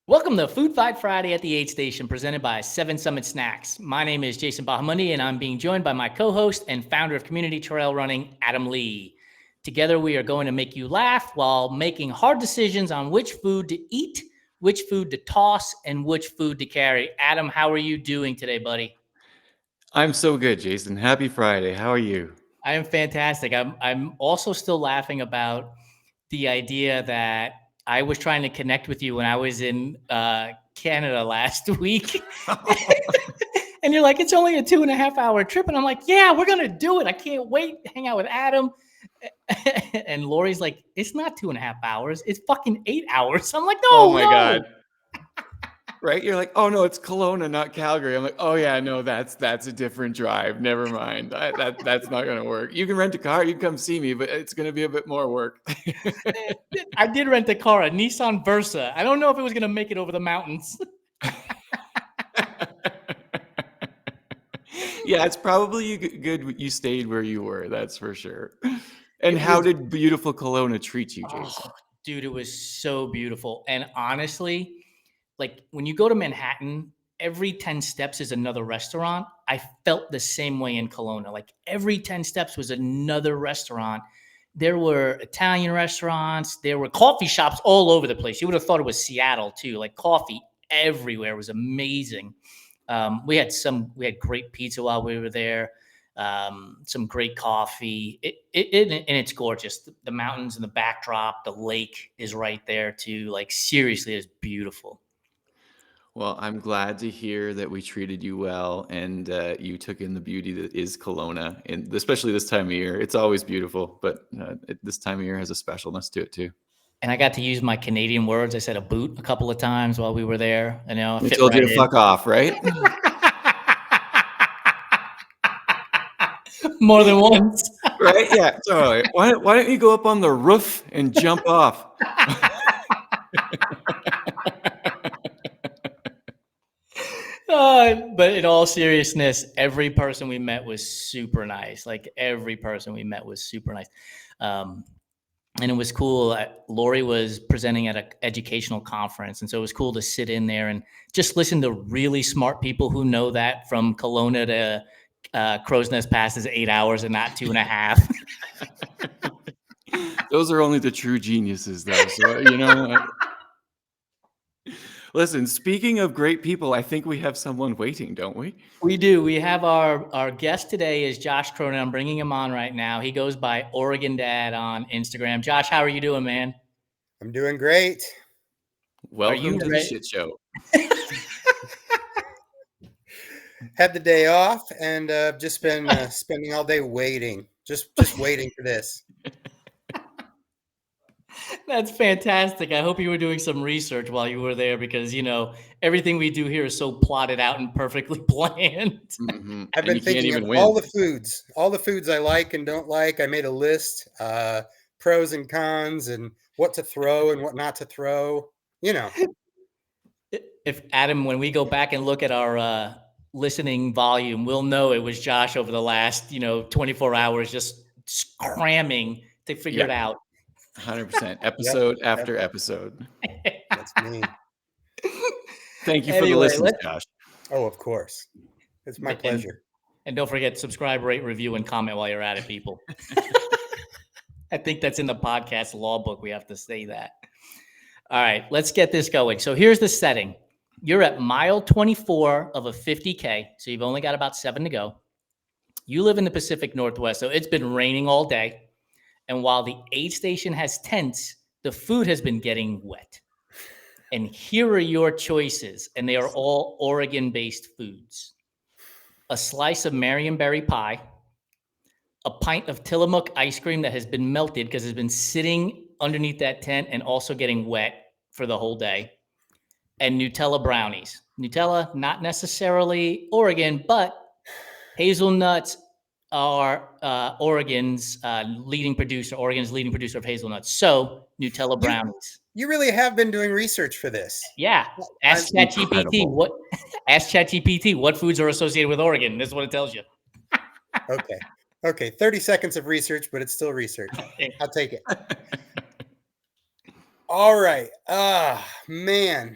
Welcome to Food Fight Friday at the Aid Station, presented by Seven Summit Snacks. My name is Jason Bahamundi, and I'm being joined by my co-host and founder of Community Trail Running, Adam Lee. Together, we are going to make you laugh while making hard decisions on which food to eat, which food to toss, and which food to carry. Adam, how are you doing today, buddy? I'm so good, Jason. Happy Friday. How are you? I am fantastic. I'm also still laughing about the idea that I was trying to connect with you when I was in Canada last week. And you're like, it's only a 2.5 hour trip. And I'm like, yeah, we're going to do it. I can't wait to hang out with Adam. And Lori's like, it's not 2.5 hours. It's fucking 8 hours. I'm like, Oh no, my no. God. Right? You're like, oh no, it's Kelowna, not Calgary. I'm like, oh yeah, no, that's a different drive. Never mind. That's not gonna work. You can rent a car, you can come see me, but it's gonna be a bit more work. I did rent a car, a Nissan Versa. I don't know if it was gonna make it over the mountains. Yeah, it's probably good you stayed where you were, that's for sure. And how did beautiful Kelowna treat you, Jason? Oh, dude, it was so beautiful. And honestly, like when you go to Manhattan, every 10 steps is another restaurant. I felt the same way in Kelowna. Like every 10 steps was another restaurant. There were Italian restaurants, there were coffee shops all over the place. You would have thought it was Seattle too. Like coffee everywhere. It was amazing. We had great pizza while we were there. Some great coffee. And it's gorgeous. The mountains and the backdrop, the lake is right there too. Like seriously, it's beautiful. Well, I'm glad to hear that we treated you well and you took in the beauty that is Kelowna, and especially this time of year. It's always beautiful, but this time of year has a specialness to it too. And I got to use my Canadian words. I said a boot a couple of times while we were there. You know, We told you to fuck off, right? More than once. Right? Yeah, totally. Why don't you go up on the roof and jump off? But in all seriousness, every person we met was super nice. Like every person we met was super nice. And it was cool. Lori was presenting at an educational conference. And so it was cool to sit in there and just listen to really smart people who know that from Kelowna to Crow's Nest Pass is 8 hours and not 2.5. Those are only the true geniuses, though. So, you know. Listen, speaking of great people, I think we have someone waiting, don't we? We do. We have our guest today is Josh Cronin. I'm bringing him on right now. He goes by Oregon Dad on Instagram. Josh, how are you doing, man? I'm doing great. Welcome to the shit show. Had the day off and just been spending all day waiting, just waiting for this. That's fantastic. I hope you were doing some research while you were there because, you know, everything we do here is so plotted out and perfectly planned. Mm-hmm. I've been thinking of all the foods I like and don't like. I made a list, pros and cons and what to throw and what not to throw, you know. If Adam, when we go back and look at our listening volume, we'll know it was Josh over the last, 24 hours just cramming to figure it out. 100%. Episode after episode. That's me. Thank you for the listens, Josh. Oh, of course. It's my pleasure. And don't forget, subscribe, rate, review, and comment while you're at it, people. I think that's in the podcast law book. We have to say that. All right, let's get this going. So here's the setting. You're at mile 24 of a 50K, so you've only got about 7 to go. You live in the Pacific Northwest, so it's been raining all day. And while the aid station has tents, the food has been getting wet. And here are your choices, and they are all Oregon-based foods. A slice of Marionberry pie, a pint of Tillamook ice cream that has been melted because it's been sitting underneath that tent and also getting wet for the whole day, and Nutella brownies. Nutella, not necessarily Oregon, but hazelnuts are Oregon's leading producer of hazelnuts. So Nutella brownies. You really have been doing research for this. Yeah. Ask ChatGPT what foods are associated with Oregon. This is what it tells you. Okay. 30 seconds of research, but it's still research. I'll take it. All right. Man.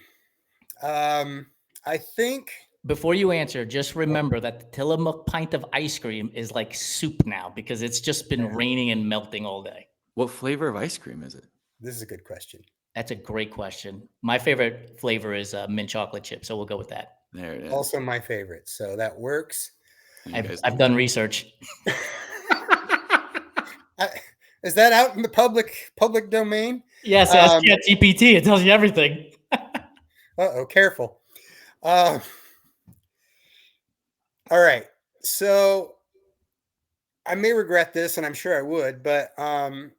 I think Before you answer, just remember that the Tillamook pint of ice cream is like soup now because it's just been raining and melting all day. What flavor of ice cream is it? this is a good question. That's a great question. My favorite flavor is mint chocolate chip, so we'll go with that. There it is. Also my favorite, so that works. You guys I've done research. Is that out in the public domain? Yes, ask ChatGPT. It tells you everything. Uh-oh, careful. All right. So I may regret this, and I'm sure I would, but the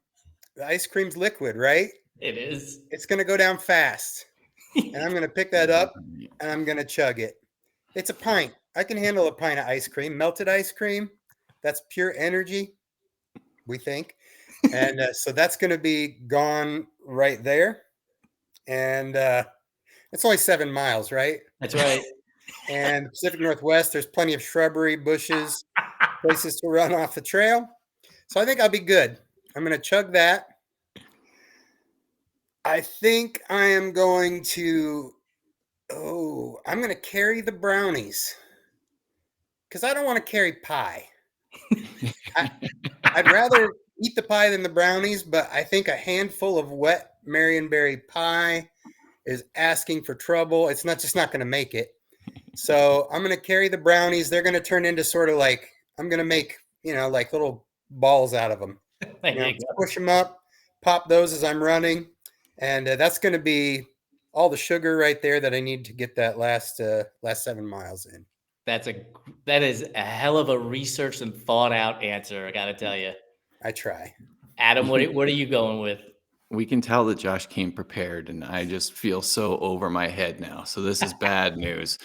ice cream's liquid, right? It is. It's going to go down fast. And I'm going to pick that up, and I'm going to chug it. It's a pint. I can handle a pint of ice cream. Melted ice cream. That's pure energy, we think. And so that's going to be gone right there. And it's only 7 miles, right? That's right. And Pacific Northwest, there's plenty of shrubbery, bushes, places to run off the trail. So I think I'll be good. I'm going to chug that. I think I am going to, I'm going to carry the brownies because I don't want to carry pie. I'd rather eat the pie than the brownies, but I think a handful of wet Marionberry pie is asking for trouble. It's just not going to make it. So I'm going to carry the brownies. They're going to turn into sort of like, I'm going to make, like little balls out of them. Push them up, pop those as I'm running. And that's going to be all the sugar right there that I need to get that last 7 miles in. That is a hell of a researched and thought out answer. I got to tell you. I try. Adam, what are you going with? We can tell that Josh came prepared, and I just feel so over my head now. So this is bad news.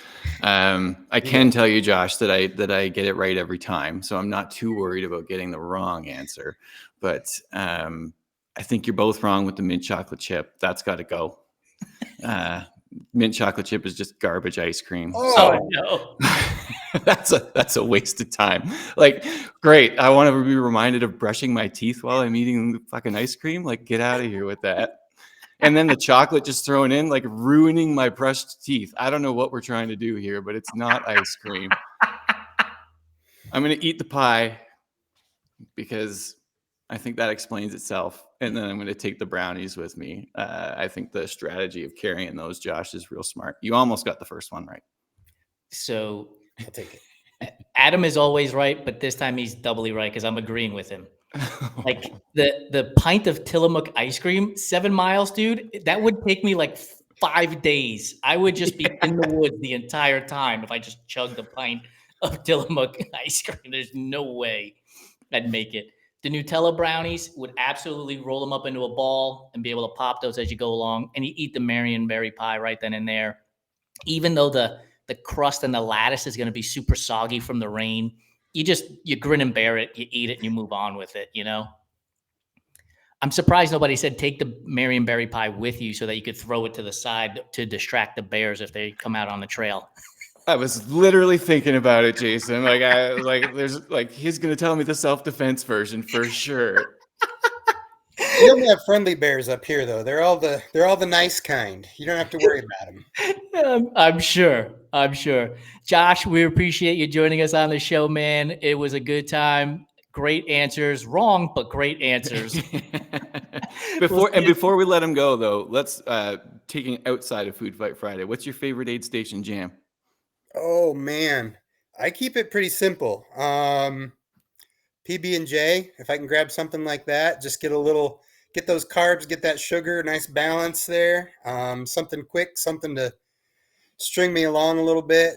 I can tell you, Josh, that I get it right every time. So I'm not too worried about getting the wrong answer. But I think you're both wrong with the mint chocolate chip. That's got to go. Mint chocolate chip is just garbage ice cream. Oh no. That's a waste of time. Like, great. I want to be reminded of brushing my teeth while I'm eating the fucking ice cream. Like, get out of here with that. And then the chocolate just thrown in, like ruining my brushed teeth. I don't know what we're trying to do here, but it's not ice cream. I'm going to eat the pie because I think that explains itself. And then I'm going to take the brownies with me. I think the strategy of carrying those, Josh, is real smart. You almost got the first one right. So I'll take it. Adam is always right, but this time he's doubly right because I'm agreeing with him. Like the pint of Tillamook ice cream, 7 miles, dude, that would take me like 5 days. I would just be in the woods the entire time if I just chugged a pint of Tillamook ice cream. There's no way I'd make it. The Nutella brownies would absolutely roll them up into a ball and be able to pop those as you go along. And you eat the Marionberry pie right then and there. Even though the crust and the lattice is going to be super soggy from the rain, you grin and bear it, you eat it, and you move on with it, I'm surprised nobody said take the Marionberry pie with you so that you could throw it to the side to distract the bears if they come out on the trail. I was literally thinking about it, Jason. He's going to tell me the self-defense version for sure. You don't have friendly bears up here, though. They're all the nice kind. You don't have to worry about them. I'm sure. Josh, we appreciate you joining us on the show, man. It was a good time. Great answers. Wrong, but great answers. Before we let him go, though, let's taking outside of Food Fight Friday. What's your favorite aid station jam? Oh man, I keep it pretty simple. PB&J, if I can grab something like that, just get those carbs, get that sugar, nice balance there. Something quick, something to string me along a little bit.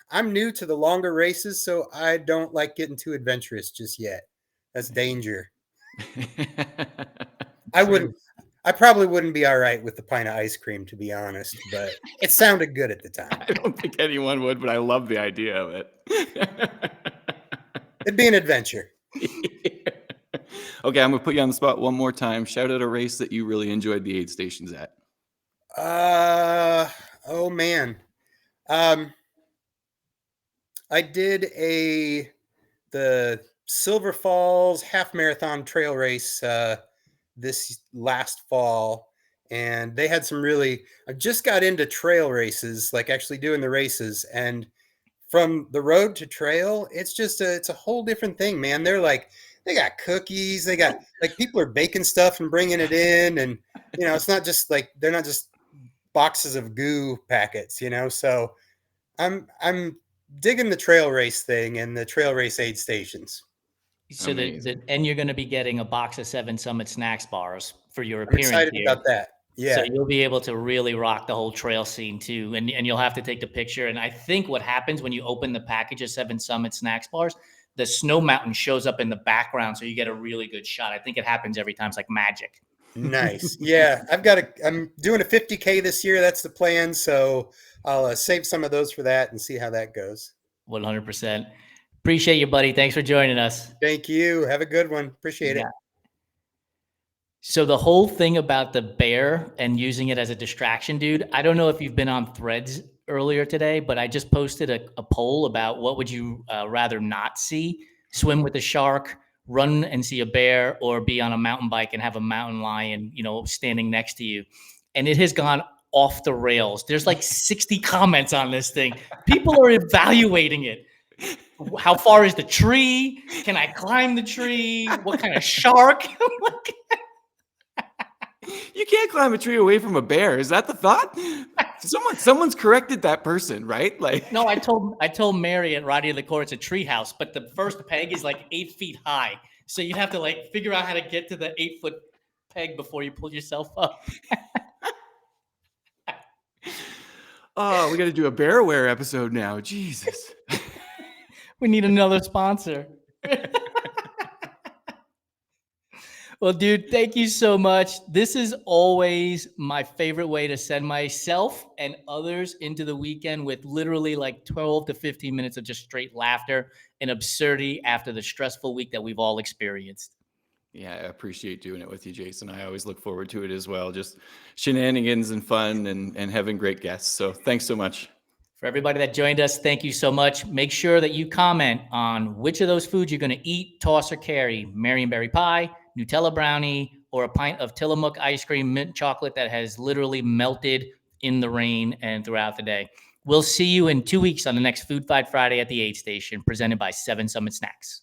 I'm new to the longer races, so I don't like getting too adventurous just yet. That's danger. I probably wouldn't be all right with the pint of ice cream, to be honest, but it sounded good at the time. I don't think anyone would, but I love the idea of it. It'd be an adventure. Okay, I'm going to put you on the spot one more time. Shout out a race that you really enjoyed the aid stations at. Oh man. I did the Silver Falls half marathon trail race this last fall, and they had some really. I just got into trail races, like actually doing the races, and from the road to trail, it's a whole different thing, man. They got cookies, they got like people are baking stuff and bringing it in, and it's not just like they're not just boxes of goo packets, So I'm digging the trail race thing and the trail race aid stations. So and you're going to be getting a box of 7 Summit snacks bars for your I'm appearance excited here. about that. So Yeah. you'll be able to really rock the whole trail scene too. And you'll have to take the picture. And I think what happens when you open the package of 7 Summit snacks bars, the snow mountain shows up in the background. So you get a really good shot. I think it happens every time. It's like magic. Nice. Yeah. I'm doing a 50K this year. That's the plan. So I'll save some of those for that and see how that goes. 100%. Appreciate you, buddy. Thanks for joining us. Thank you. Have a good one. Appreciate it. So the whole thing about the bear and using it as a distraction, dude, I don't know if you've been on Threads earlier today, but I just posted a poll about what would you rather not see: swim with a shark, run and see a bear, or be on a mountain bike and have a mountain lion, standing next to you. And it has gone off the rails. There's like 60 comments on this thing. People are evaluating it. How far is the tree? Can I climb the tree? What kind of shark? You can't climb a tree away from a bear. Is that the thought? Someone's corrected that person, right? Like, no, I told Mary at Roddy of the Court it's a tree house, but the first peg is like 8 feet high. So you'd have to like figure out how to get to the 8-foot peg before you pull yourself up. Oh, we got to do a Bearware episode now. Jesus. We need another sponsor. Well, dude, thank you so much. This is always my favorite way to send myself and others into the weekend, with literally like 12 to 15 minutes of just straight laughter and absurdity after the stressful week that we've all experienced. Yeah, I appreciate doing it with you, Jason. I always look forward to it as well. Just shenanigans and fun and having great guests. So thanks so much. For everybody that joined us, thank you so much. Make sure that you comment on which of those foods you're going to eat, toss, or carry: Marionberry pie, Nutella brownie, or a pint of Tillamook ice cream mint chocolate that has literally melted in the rain and throughout the day. We'll see you in 2 weeks on the next Food Fight Friday at the Aid Station, presented by 7 Summit Snacks.